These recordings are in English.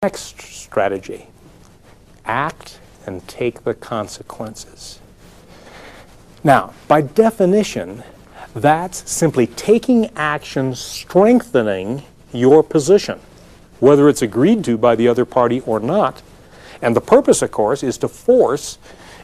Next strategy, act and take the consequences. Now, by definition, that's simply taking action strengthening your position, whether it's agreed to by the other party or not. And the purpose, of course, is to force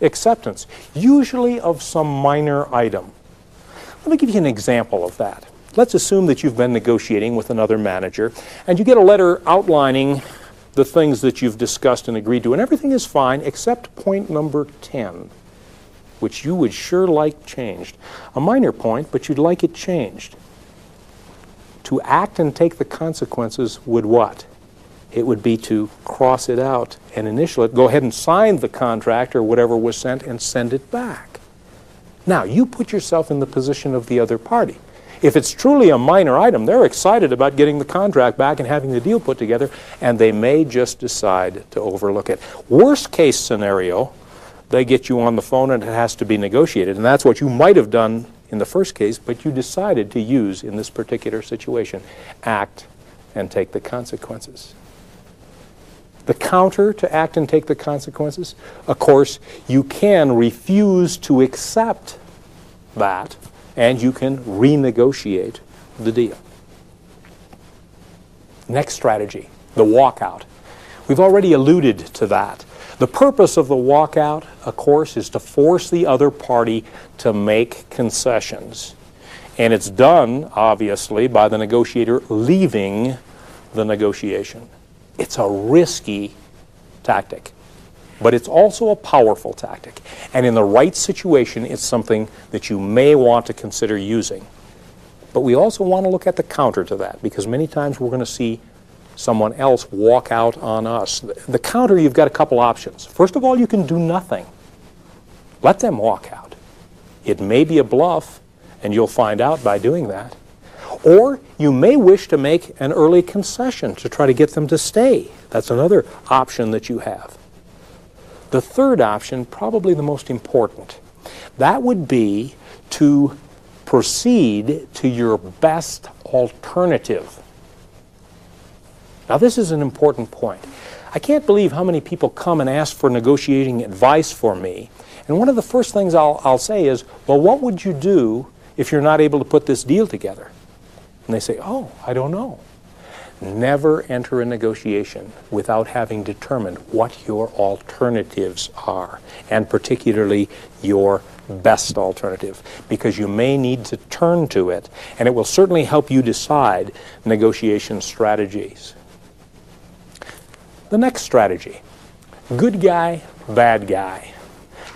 acceptance, usually of some minor item. Let me give you an example of that. Let's assume that you've been negotiating with another manager, and you get a letter outlining the things that you've discussed and agreed to, and everything is fine except point number 10, which you would sure like changed. A minor point, but you'd like it changed. To act and take the consequences would what? It would be to cross it out and initial it, go ahead and sign the contract or whatever was sent and send it back. Now, you put yourself in the position of the other party. If it's truly a minor item, they're excited about getting the contract back and having the deal put together, and they may just decide to overlook it. Worst case scenario, they get you on the phone and it has to be negotiated, and that's what you might have done in the first case, but you decided to use in this particular situation. Act and take the consequences. The counter to act and take the consequences, of course, you can refuse to accept that, and you can renegotiate the deal. Next strategy, the walkout. We've already alluded to that. The purpose of the walkout, of course, is to force the other party to make concessions. And it's done, obviously, by the negotiator leaving the negotiation. It's a risky tactic, but it's also a powerful tactic. And in the right situation, it's something that you may want to consider using. But we also want to look at the counter to that, because many times we're going to see someone else walk out on us. The counter, you've got a couple options. First of all, you can do nothing. Let them walk out. It may be a bluff, and you'll find out by doing that. Or you may wish to make an early concession to try to get them to stay. That's another option that you have. The third option, probably the most important, that would be to proceed to your best alternative. Now, this is an important point. I can't believe how many people come and ask for negotiating advice for me. And one of the first things I'll say is, well, what would you do if you're not able to put this deal together? And they say, oh, I don't know. Never enter a negotiation without having determined what your alternatives are, and particularly your best alternative, because you may need to turn to it, and it will certainly help you decide negotiation strategies. The next strategy, good guy, bad guy.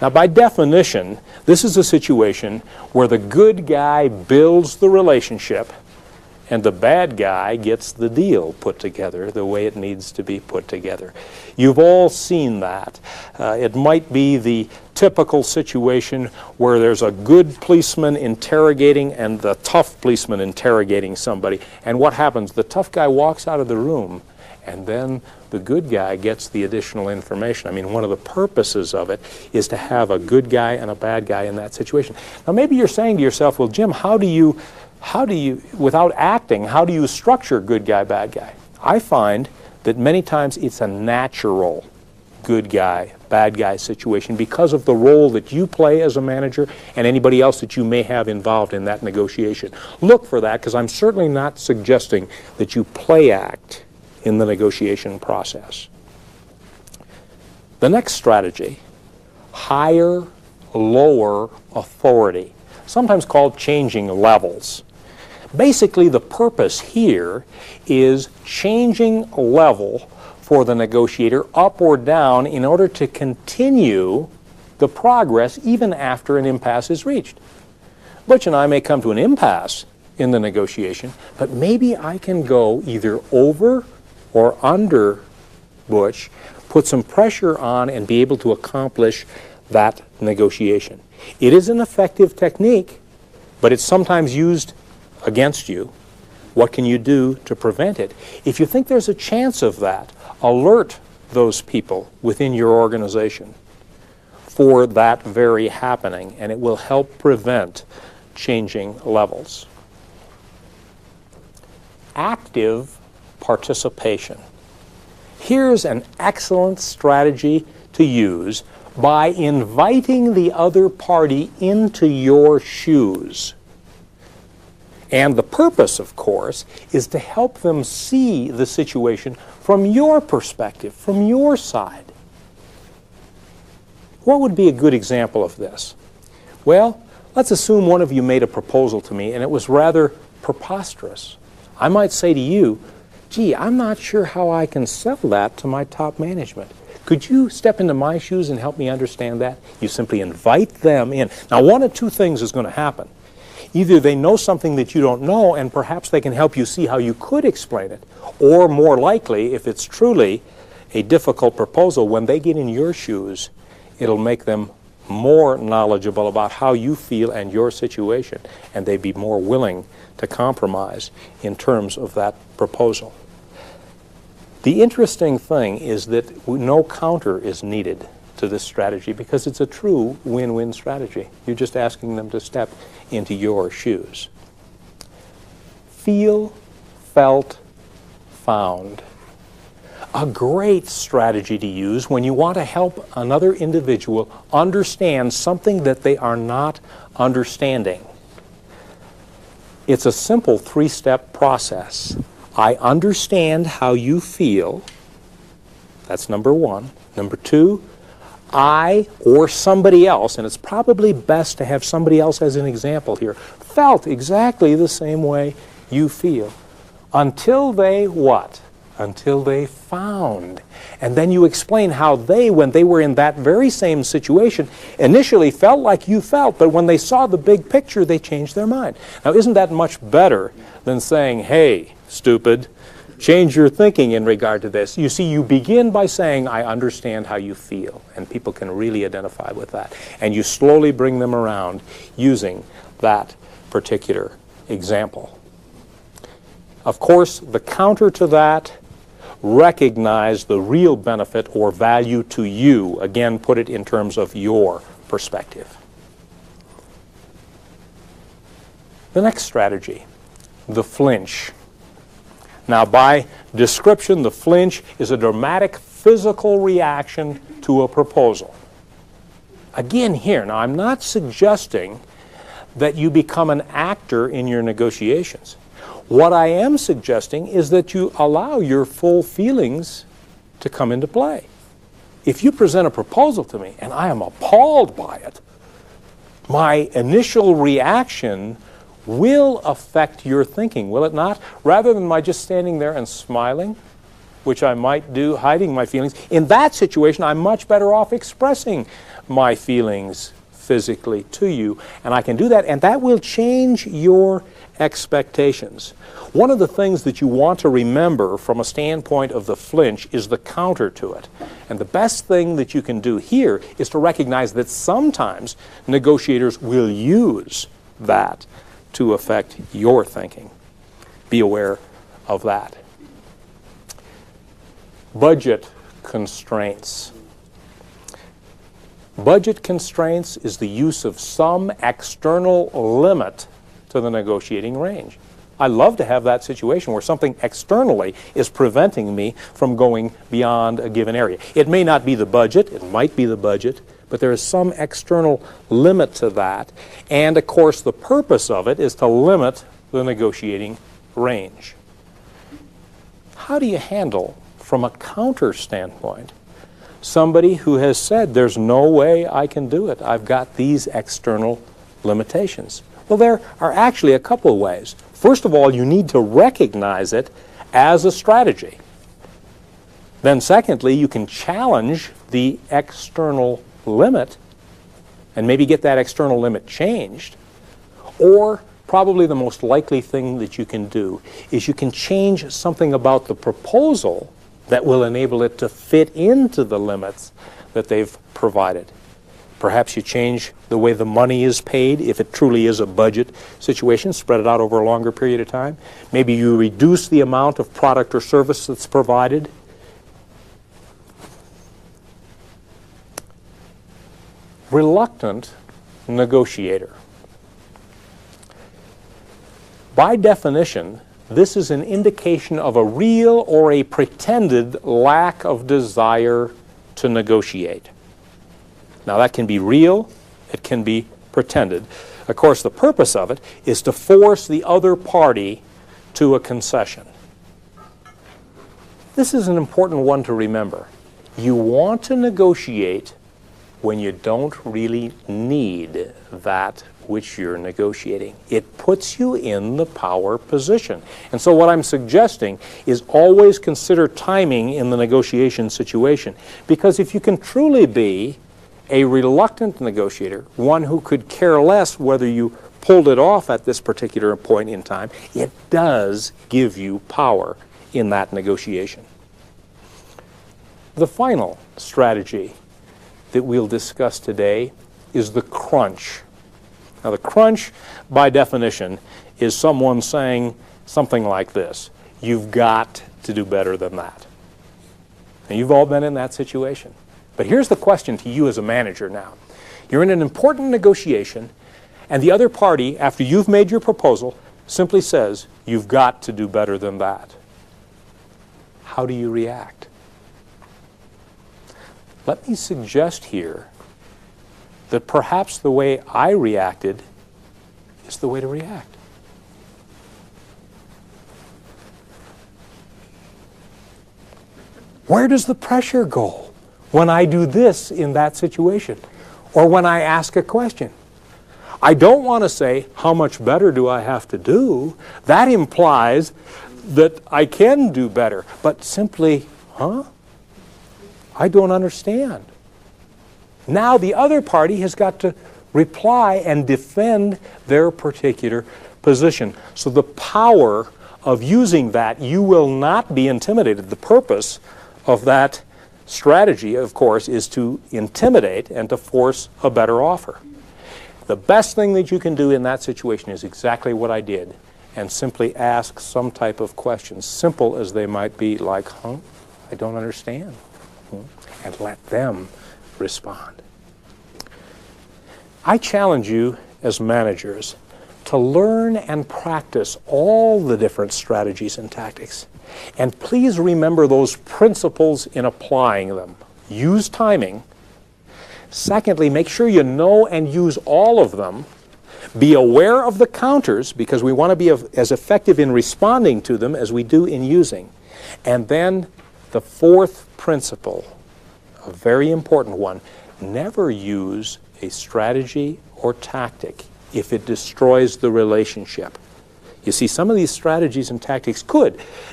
Now, by definition, this is a situation where the good guy builds the relationship and the bad guy gets the deal put together the way it needs to be put together. You've all seen that. It might be the typical situation where there's a good policeman interrogating and the tough policeman interrogating somebody. And what happens? The tough guy walks out of the room, and then the good guy gets the additional information. I mean, one of the purposes of it is to have a good guy and a bad guy in that situation. Now, maybe you're saying to yourself, well, Jim, how do you, without acting, how do you structure good guy, bad guy? I find that many times it's a natural good guy, bad guy situation because of the role that you play as a manager and anybody else that you may have involved in that negotiation. Look for that, because I'm certainly not suggesting that you play act in the negotiation process. The next strategy, higher, lower authority, sometimes called changing levels. Basically, the purpose here is changing a level for the negotiator up or down in order to continue the progress even after an impasse is reached. Butch and I may come to an impasse in the negotiation, but maybe I can go either over or under Butch, put some pressure on, and be able to accomplish that negotiation. It is an effective technique, but it's sometimes used against you. What can you do to prevent it? If you think there's a chance of that, alert those people within your organization for that very happening, and it will help prevent changing levels. Active participation. Here's an excellent strategy to use by inviting the other party into your shoes. And the purpose, of course, is to help them see the situation from your perspective, from your side. What would be a good example of this? Well, let's assume one of you made a proposal to me and it was rather preposterous. I might say to you, gee, I'm not sure how I can sell that to my top management. Could you step into my shoes and help me understand that? You simply invite them in. Now, one of two things is going to happen. Either they know something that you don't know, and perhaps they can help you see how you could explain it, or more likely, if it's truly a difficult proposal, when they get in your shoes, it'll make them more knowledgeable about how you feel and your situation, and they'd be more willing to compromise in terms of that proposal. The interesting thing is that no counter is needed to this strategy because it's a true win-win strategy. You're just asking them to step into your shoes. Feel, felt, found. A great strategy to use when you want to help another individual understand something that they are not understanding. It's a simple three-step process. I understand how you feel. That's number one. Number two, I or somebody else, and it's probably best to have somebody else as an example here, felt exactly the same way you feel. Until they what? Until they found. And then you explain how they, when they were in that very same situation, initially felt like you felt, but when they saw the big picture, they changed their mind. Now, isn't that much better than saying, hey, stupid, change your thinking in regard to this? You see, you begin by saying, I understand how you feel, and people can really identify with that. And you slowly bring them around using that particular example. Of course, the counter to that, recognize the real benefit or value to you. Again, put it in terms of your perspective. The next strategy, the flinch. Now, by description, the flinch is a dramatic physical reaction to a proposal. Again here, now I'm not suggesting that you become an actor in your negotiations. What I am suggesting is that you allow your full feelings to come into play. If you present a proposal to me and I am appalled by it, my initial reaction will affect your thinking, will it not? Rather than my just standing there and smiling, which I might do, hiding my feelings, in that situation I'm much better off expressing my feelings physically to you, and I can do that, and that will change your expectations. One of the things that you want to remember from a standpoint of the flinch is the counter to it. And the best thing that you can do here is to recognize that sometimes negotiators will use that to affect your thinking. Be aware of that. Budget constraints. Budget constraints is the use of some external limit to the negotiating range. I love to have that situation where something externally is preventing me from going beyond a given area. It may not be the budget, it might be the budget, but there is some external limit to that. And of course, the purpose of it is to limit the negotiating range. How do you handle, from a counter standpoint, somebody who has said, there's no way I can do it, I've got these external limitations? Well, there are actually a couple of ways. First of all, you need to recognize it as a strategy. Then secondly, you can challenge the external limit and maybe get that external limit changed. Or probably the most likely thing that you can do is you can change something about the proposal that will enable it to fit into the limits that they've provided. Perhaps you change the way the money is paid, if it truly is a budget situation, spread it out over a longer period of time. Maybe you reduce the amount of product or service that's provided. Reluctant negotiator. By definition, this is an indication of a real or a pretended lack of desire to negotiate. Now, that can be real, it can be pretended. Of course, the purpose of it is to force the other party to a concession. This is an important one to remember. You want to negotiate when you don't really need that which you're negotiating. It puts you in the power position. And so what I'm suggesting is always consider timing in the negotiation situation. Because if you can truly be a reluctant negotiator, one who could care less whether you pulled it off at this particular point in time, it does give you power in that negotiation. The final strategy that we'll discuss today is the crunch. Now, the crunch, by definition, is someone saying something like this: you've got to do better than that. And you've all been in that situation. But here's the question to you as a manager now. You're in an important negotiation, and the other party, after you've made your proposal, simply says, you've got to do better than that. How do you react? Let me suggest here that perhaps the way I reacted is the way to react. Where does the pressure go when I do this in that situation, or when I ask a question? I don't want to say, how much better do I have to do? That implies that I can do better, but simply, I don't understand. Now the other party has got to reply and defend their particular position. So the power of using that, you will not be intimidated. The purpose of that strategy, of course, is to intimidate and to force a better offer. The best thing that you can do in that situation is exactly what I did, and simply ask some type of question, simple as they might be, like, I don't understand, and let them respond. I challenge you as managers to learn and practice all the different strategies and tactics. And please remember those principles in applying them. Use timing. Secondly, make sure you know and use all of them. Be aware of the counters, because we want to be as effective in responding to them as we do in using. And then the fourth principle, a very important one, never use a strategy or tactic if it destroys the relationship. You see, some of these strategies and tactics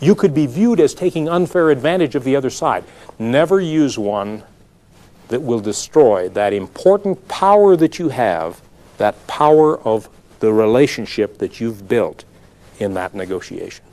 you could be viewed as taking unfair advantage of the other side. Never use one that will destroy that important power that you have, that power of the relationship that you've built in that negotiation.